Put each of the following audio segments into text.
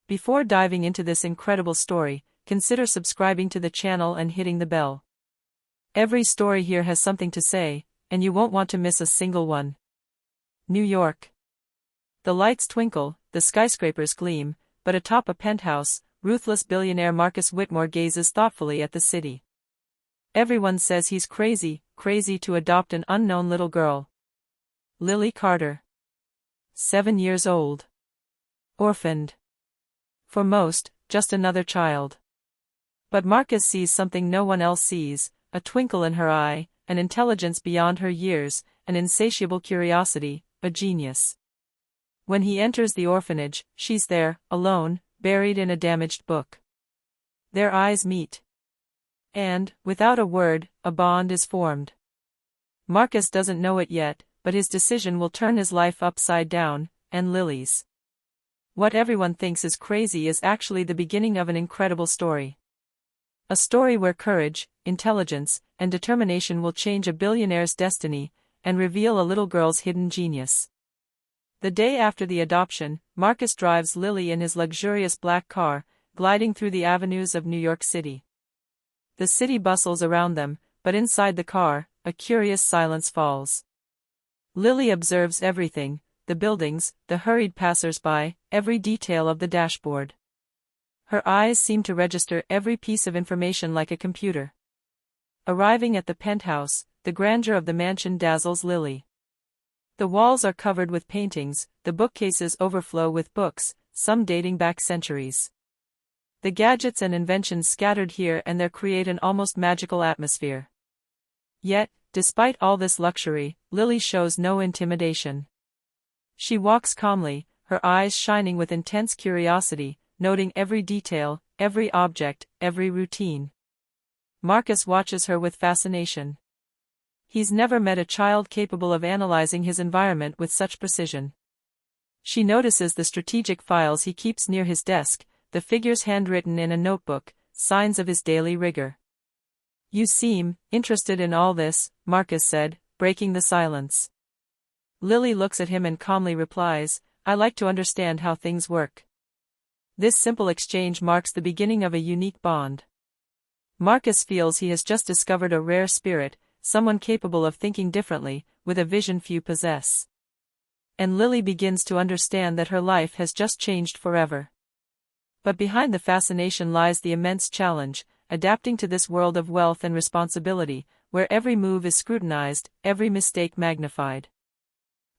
Before diving into this incredible story, consider subscribing to the channel and hitting the bell. Every story here has something to say, and you won't want to miss a single one. New York. The lights twinkle, the skyscrapers gleam, but atop a penthouse, ruthless billionaire Marcus Whitmore gazes thoughtfully at the city. Everyone says he's crazy to adopt an unknown little girl. Lily Carter. 7 years old. Orphaned. For most, just another child. But Marcus sees something no one else sees, a twinkle in her eye, an intelligence beyond her years, an insatiable curiosity, a genius. When he enters the orphanage, she's there, alone, buried in a damaged book. Their eyes meet. And, without a word, a bond is formed. Marcus doesn't know it yet, but his decision will turn his life upside down, and Lily's. What everyone thinks is crazy is actually the beginning of an incredible story. A story where courage, intelligence, and determination will change a billionaire's destiny, and reveal a little girl's hidden genius. The day after the adoption, Marcus drives Lily in his luxurious black car, gliding through the avenues of New York City. The city bustles around them, but inside the car, a curious silence falls. Lily observes everything, the buildings, the hurried passers-by, every detail of the dashboard. Her eyes seem to register every piece of information like a computer. Arriving at the penthouse, the grandeur of the mansion dazzles Lily. The walls are covered with paintings, the bookcases overflow with books, some dating back centuries. The gadgets and inventions scattered here and there create an almost magical atmosphere. Yet, despite all this luxury, Lily shows no intimidation. She walks calmly, her eyes shining with intense curiosity, noting every detail, every object, every routine. Marcus watches her with fascination. He's never met a child capable of analyzing his environment with such precision. She notices the strategic files he keeps near his desk, the figures handwritten in a notebook, signs of his daily rigor. "You seem interested in all this," Marcus said, breaking the silence. Lily looks at him and calmly replies, "I like to understand how things work." This simple exchange marks the beginning of a unique bond. Marcus feels he has just discovered a rare spirit, someone capable of thinking differently, with a vision few possess. And Lily begins to understand that her life has just changed forever. But behind the fascination lies the immense challenge, adapting to this world of wealth and responsibility, where every move is scrutinized, every mistake magnified.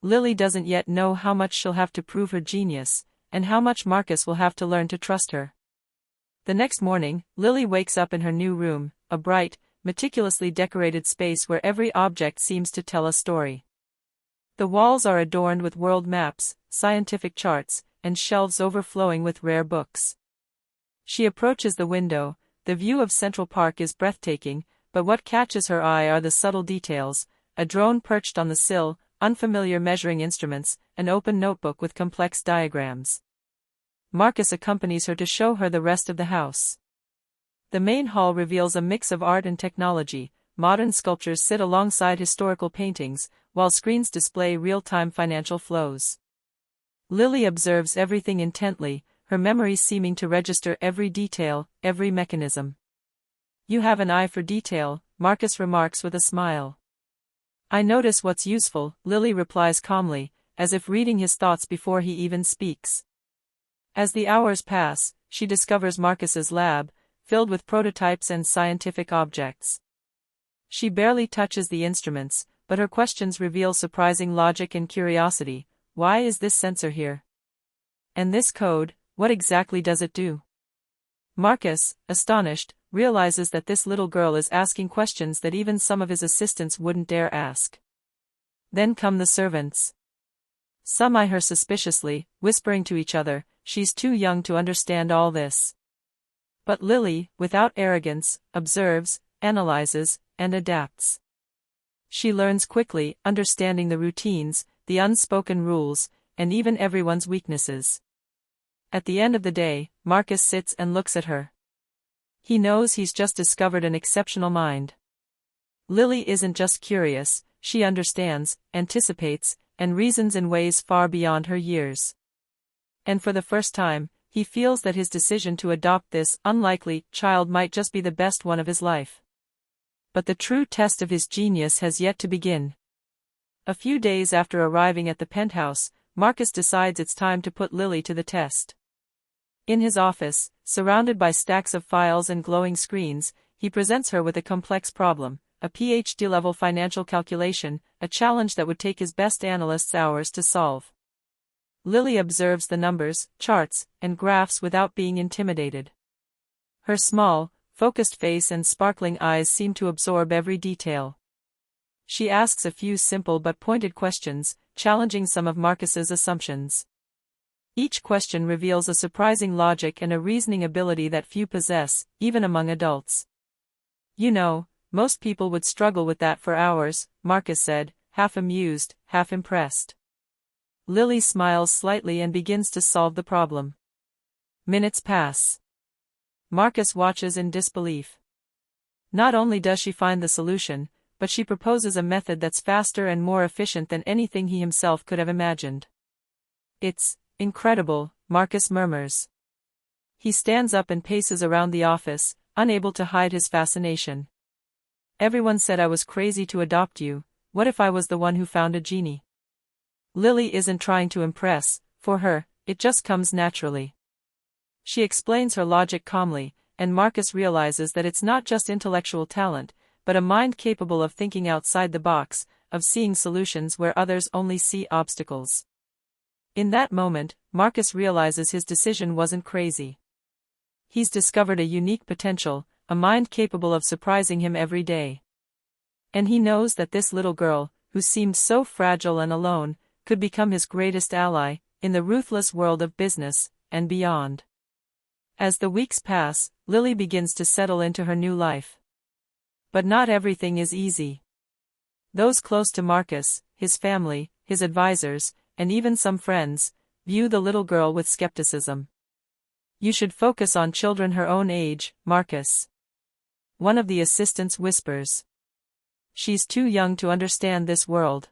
Lily doesn't yet know how much she'll have to prove her genius, and how much Marcus will have to learn to trust her. The next morning, Lily wakes up in her new room, a bright, meticulously decorated space where every object seems to tell a story. The walls are adorned with world maps, scientific charts, and shelves overflowing with rare books. She approaches the window. The view of Central Park is breathtaking, but what catches her eye are the subtle details: a drone perched on the sill, unfamiliar measuring instruments, an open notebook with complex diagrams. Marcus accompanies her to show her the rest of the house. The main hall reveals a mix of art and technology. Modern sculptures sit alongside historical paintings, while screens display real-time financial flows. Lily observes everything intently, her memory seeming to register every detail, every mechanism. "You have an eye for detail," Marcus remarks with a smile. "I notice what's useful," Lily replies calmly, as if reading his thoughts before he even speaks. As the hours pass, she discovers Marcus's lab, filled with prototypes and scientific objects. She barely touches the instruments, but her questions reveal surprising logic and curiosity. Why is this sensor here? And this code, what exactly does it do? Marcus, astonished, realizes that this little girl is asking questions that even some of his assistants wouldn't dare ask. Then come the servants. Some eye her suspiciously, whispering to each other, "She's too young to understand all this." But Lily, without arrogance, observes, analyzes, and adapts. She learns quickly, understanding the routines, the unspoken rules, and even everyone's weaknesses. At the end of the day, Marcus sits and looks at her. He knows he's just discovered an exceptional mind. Lily isn't just curious, she understands, anticipates, and reasons in ways far beyond her years. And for the first time, he feels that his decision to adopt this unlikely child might just be the best one of his life. But the true test of his genius has yet to begin. A few days after arriving at the penthouse, Marcus decides it's time to put Lily to the test. In his office, surrounded by stacks of files and glowing screens, he presents her with a complex problem, a PhD-level financial calculation, a challenge that would take his best analysts hours to solve. Lily observes the numbers, charts, and graphs without being intimidated. Her small, focused face and sparkling eyes seem to absorb every detail. She asks a few simple but pointed questions, challenging some of Marcus's assumptions. Each question reveals a surprising logic and a reasoning ability that few possess, even among adults. "You know, most people would struggle with that for hours," Marcus said, half amused, half impressed. Lily smiles slightly and begins to solve the problem. Minutes pass. Marcus watches in disbelief. Not only does she find the solution, but she proposes a method that's faster and more efficient than anything he himself could have imagined. "It's incredible," Marcus murmurs. He stands up and paces around the office, unable to hide his fascination. "Everyone said I was crazy to adopt you. What if I was the one who found a genie?" Lily isn't trying to impress. For her, it just comes naturally. She explains her logic calmly, and Marcus realizes that it's not just intellectual talent, but a mind capable of thinking outside the box, of seeing solutions where others only see obstacles. In that moment, Marcus realizes his decision wasn't crazy. He's discovered a unique potential, a mind capable of surprising him every day. And he knows that this little girl, who seemed so fragile and alone, could become his greatest ally, in the ruthless world of business, and beyond. As the weeks pass, Lily begins to settle into her new life. But not everything is easy. Those close to Marcus, his family, his advisors, and even some friends, view the little girl with skepticism. "You should focus on children her own age, Marcus," one of the assistants whispers. "She's too young to understand this world."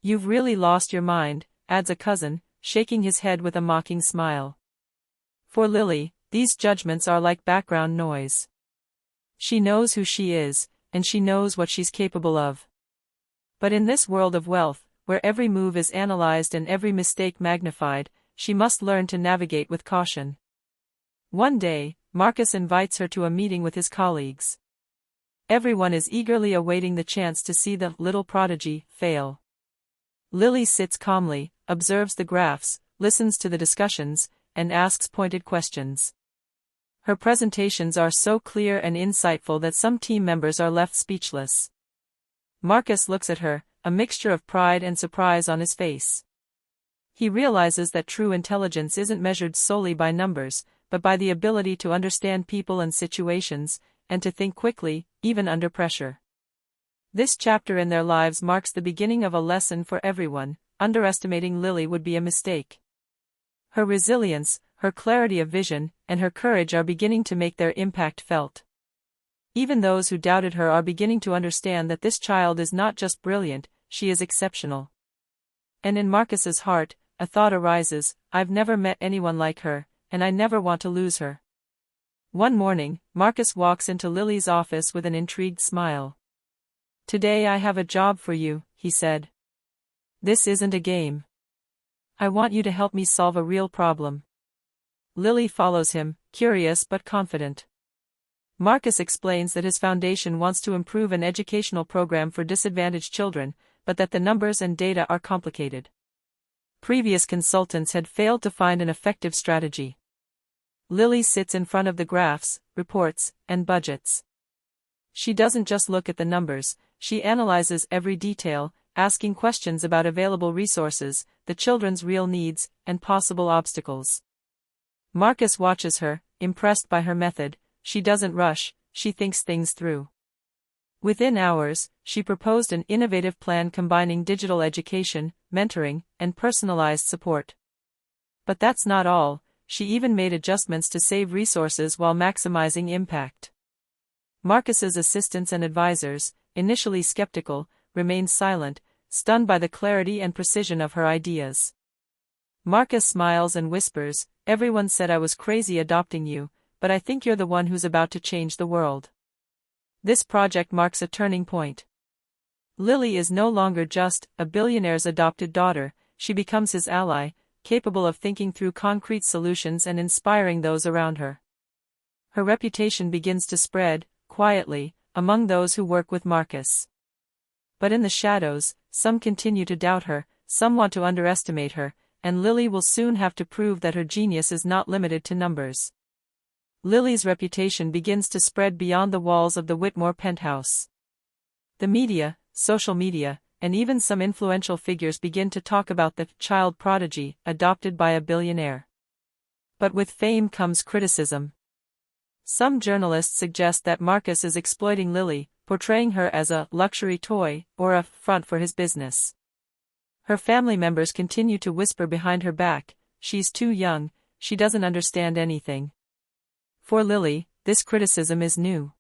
"You've really lost your mind," adds a cousin, shaking his head with a mocking smile. For Lily, these judgments are like background noise. She knows who she is, and she knows what she's capable of. But in this world of wealth, where every move is analyzed and every mistake magnified, she must learn to navigate with caution. One day, Marcus invites her to a meeting with his colleagues. Everyone is eagerly awaiting the chance to see the little prodigy fail. Lily sits calmly, observes the graphs, listens to the discussions, and asks pointed questions. Her presentations are so clear and insightful that some team members are left speechless. Marcus looks at her, a mixture of pride and surprise on his face. He realizes that true intelligence isn't measured solely by numbers, but by the ability to understand people and situations, and to think quickly, even under pressure. This chapter in their lives marks the beginning of a lesson for everyone. Underestimating Lily would be a mistake. Her resilience, her clarity of vision, and her courage are beginning to make their impact felt. Even those who doubted her are beginning to understand that this child is not just brilliant, she is exceptional. And in Marcus's heart, a thought arises: "I've never met anyone like her, and I never want to lose her." One morning, Marcus walks into Lily's office with an intrigued smile. "Today I have a job for you," he said. "This isn't a game. I want you to help me solve a real problem." Lily follows him, curious but confident. Marcus explains that his foundation wants to improve an educational program for disadvantaged children, but that the numbers and data are complicated. Previous consultants had failed to find an effective strategy. Lily sits in front of the graphs, reports, and budgets. She doesn't just look at the numbers, she analyzes every detail, asking questions about available resources, the children's real needs, and possible obstacles. Marcus watches her, impressed by her method. She doesn't rush, she thinks things through. Within hours, she proposed an innovative plan combining digital education, mentoring, and personalized support. But that's not all, she even made adjustments to save resources while maximizing impact. Marcus's assistants and advisors, initially skeptical, remained silent, stunned by the clarity and precision of her ideas. Marcus smiles and whispers, "Everyone said I was crazy adopting you, but I think you're the one who's about to change the world." This project marks a turning point. Lily is no longer just a billionaire's adopted daughter, she becomes his ally, capable of thinking through concrete solutions and inspiring those around her. Her reputation begins to spread, quietly, among those who work with Marcus. But in the shadows, some continue to doubt her, some want to underestimate her, and Lily will soon have to prove that her genius is not limited to numbers. Lily's reputation begins to spread beyond the walls of the Whitmore penthouse. The media, social media, and even some influential figures begin to talk about the child prodigy adopted by a billionaire. But with fame comes criticism. Some journalists suggest that Marcus is exploiting Lily, portraying her as a luxury toy or a front for his business. Her family members continue to whisper behind her back, "She's too young, she doesn't understand anything." For Lily, this criticism is new.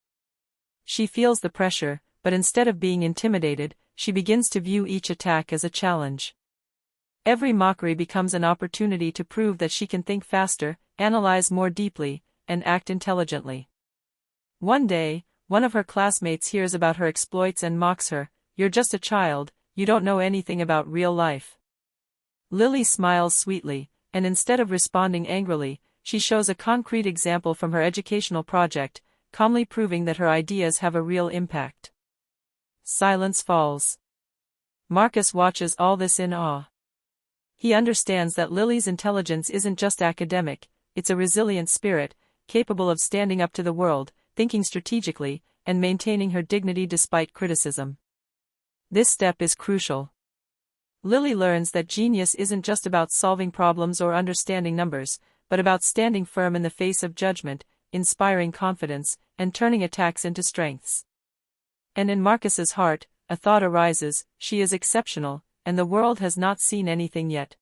She feels the pressure, but instead of being intimidated, she begins to view each attack as a challenge. Every mockery becomes an opportunity to prove that she can think faster, analyze more deeply, and act intelligently. One day, one of her classmates hears about her exploits and mocks her, "You're just a child, you don't know anything about real life." Lily smiles sweetly, and instead of responding angrily, she shows a concrete example from her educational project, calmly proving that her ideas have a real impact. Silence falls. Marcus watches all this in awe. He understands that Lily's intelligence isn't just academic, it's a resilient spirit, capable of standing up to the world, thinking strategically, and maintaining her dignity despite criticism. This step is crucial. Lily learns that genius isn't just about solving problems or understanding numbers, but about standing firm in the face of judgment, inspiring confidence, and turning attacks into strengths. And in Marcus's heart, a thought arises, she is exceptional, and the world has not seen anything yet.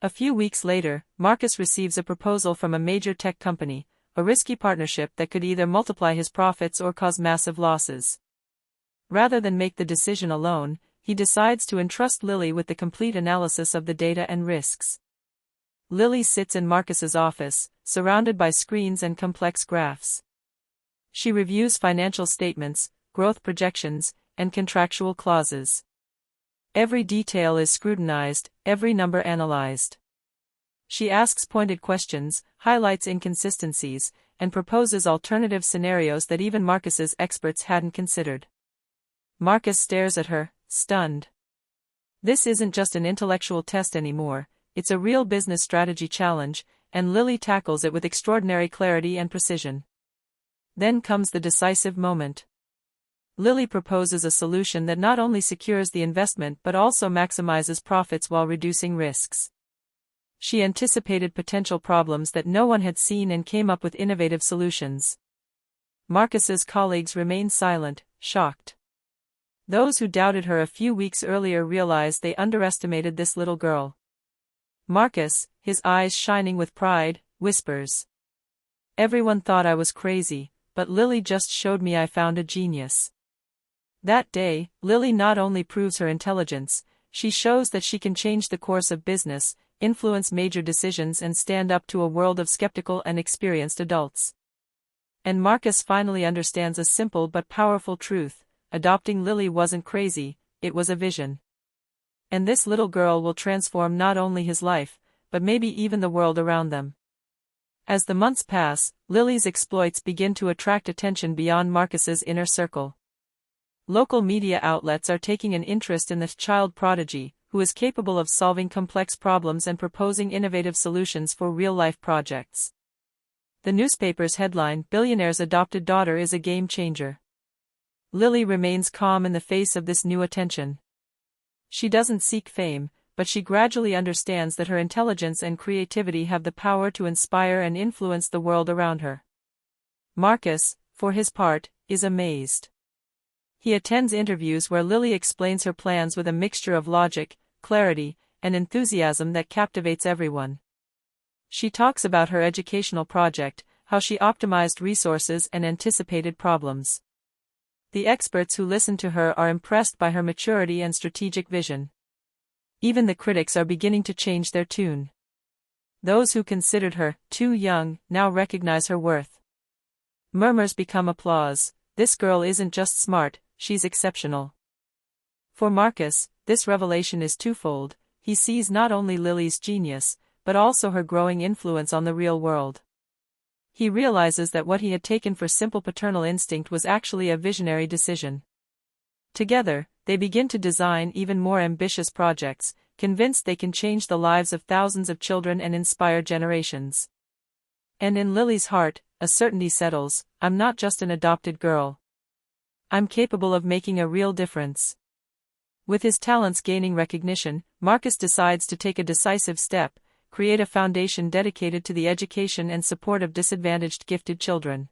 A few weeks later, Marcus receives a proposal from a major tech company, a risky partnership that could either multiply his profits or cause massive losses. Rather than make the decision alone, he decides to entrust Lily with the complete analysis of the data and risks. Lily sits in Marcus's office, surrounded by screens and complex graphs. She reviews financial statements, growth projections, and contractual clauses. Every detail is scrutinized, every number analyzed. She asks pointed questions, highlights inconsistencies, and proposes alternative scenarios that even Marcus's experts hadn't considered. Marcus stares at her, stunned. This isn't just an intellectual test anymore, it's a real business strategy challenge, and Lily tackles it with extraordinary clarity and precision. Then comes the decisive moment. Lily proposes a solution that not only secures the investment but also maximizes profits while reducing risks. She anticipated potential problems that no one had seen and came up with innovative solutions. Marcus's colleagues remain silent, shocked. Those who doubted her a few weeks earlier realized they underestimated this little girl. Marcus, his eyes shining with pride, whispers, "Everyone thought I was crazy, but Lily just showed me I found a genius." That day, Lily not only proves her intelligence, she shows that she can change the course of business, influence major decisions and stand up to a world of skeptical and experienced adults. And Marcus finally understands a simple but powerful truth: adopting Lily wasn't crazy, it was a vision. And this little girl will transform not only his life, but maybe even the world around them. As the months pass, Lily's exploits begin to attract attention beyond Marcus's inner circle. Local media outlets are taking an interest in this child prodigy, who is capable of solving complex problems and proposing innovative solutions for real-life projects. The newspaper's headline, "Billionaire's adopted daughter is a game changer." Lily remains calm in the face of this new attention. She doesn't seek fame, but she gradually understands that her intelligence and creativity have the power to inspire and influence the world around her. Marcus, for his part, is amazed. He attends interviews where Lily explains her plans with a mixture of logic, clarity, and enthusiasm that captivates everyone. She talks about her educational project, how she optimized resources and anticipated problems. The experts who listen to her are impressed by her maturity and strategic vision. Even the critics are beginning to change their tune. Those who considered her too young now recognize her worth. Murmurs become applause. This girl isn't just smart, she's exceptional. For Marcus, this revelation is twofold. He sees not only Lily's genius, but also her growing influence on the real world. He realizes that what he had taken for simple paternal instinct was actually a visionary decision. Together, they begin to design even more ambitious projects, convinced they can change the lives of thousands of children and inspire generations. And in Lily's heart, a certainty settles: I'm not just an adopted girl. I'm capable of making a real difference. With his talents gaining recognition, Marcus decides to take a decisive step: create a foundation dedicated to the education and support of disadvantaged gifted children.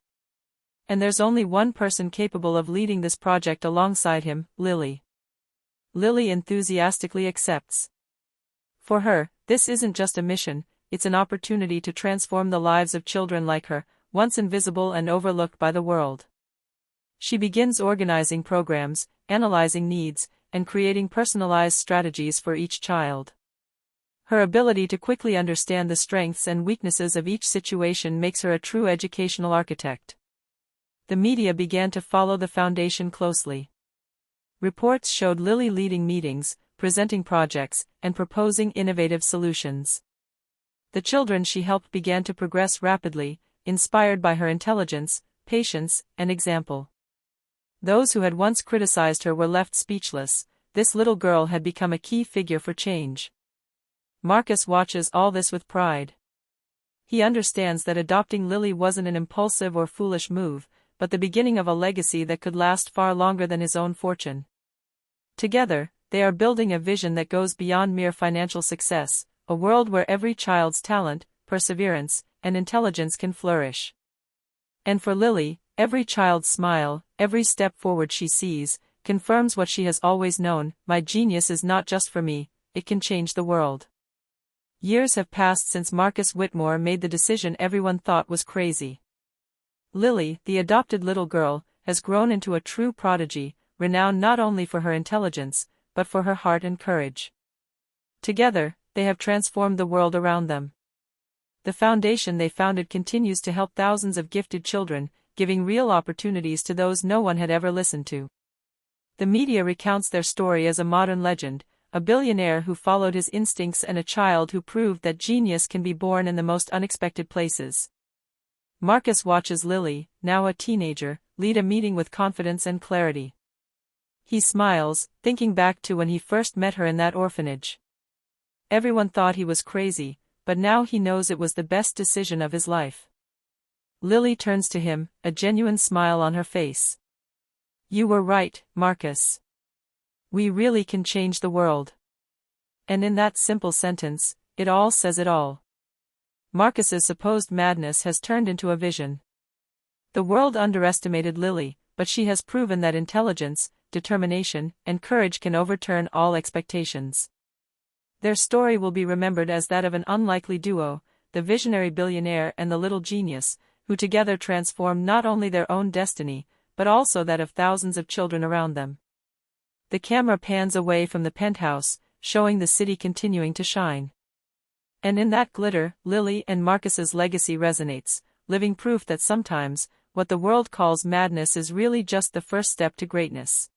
And there's only one person capable of leading this project alongside him: Lily. Lily enthusiastically accepts. For her, this isn't just a mission, it's an opportunity to transform the lives of children like her, once invisible and overlooked by the world. She begins organizing programs, analyzing needs, and creating personalized strategies for each child. Her ability to quickly understand the strengths and weaknesses of each situation makes her a true educational architect. The media began to follow the foundation closely. Reports showed Lily leading meetings, presenting projects, and proposing innovative solutions. The children she helped began to progress rapidly, inspired by her intelligence, patience, and example. Those who had once criticized her were left speechless. This little girl had become a key figure for change. Marcus watches all this with pride. He understands that adopting Lily wasn't an impulsive or foolish move, but the beginning of a legacy that could last far longer than his own fortune. Together, they are building a vision that goes beyond mere financial success, a world where every child's talent, perseverance, and intelligence can flourish. And for Lily, every child's smile, every step forward she sees, confirms what she has always known: my genius is not just for me, it can change the world. Years have passed since Marcus Whitmore made the decision everyone thought was crazy. Lily, the adopted little girl, has grown into a true prodigy, renowned not only for her intelligence, but for her heart and courage. Together, they have transformed the world around them. The foundation they founded continues to help thousands of gifted children, giving real opportunities to those no one had ever listened to. The media recounts their story as a modern legend, a billionaire who followed his instincts and a child who proved that genius can be born in the most unexpected places. Marcus watches Lily, now a teenager, lead a meeting with confidence and clarity. He smiles, thinking back to when he first met her in that orphanage. Everyone thought he was crazy, but now he knows it was the best decision of his life. Lily turns to him, a genuine smile on her face. You were right, Marcus. We really can change the world. And in that simple sentence, it all says it all. Marcus's supposed madness has turned into a vision. The world underestimated Lily, but she has proven that intelligence, determination, and courage can overturn all expectations. Their story will be remembered as that of an unlikely duo, the visionary billionaire and the little genius, who together transformed not only their own destiny, but also that of thousands of children around them. The camera pans away from the penthouse, showing the city continuing to shine. And in that glitter, Lily and Marcus's legacy resonates, living proof that sometimes, what the world calls madness is really just the first step to greatness.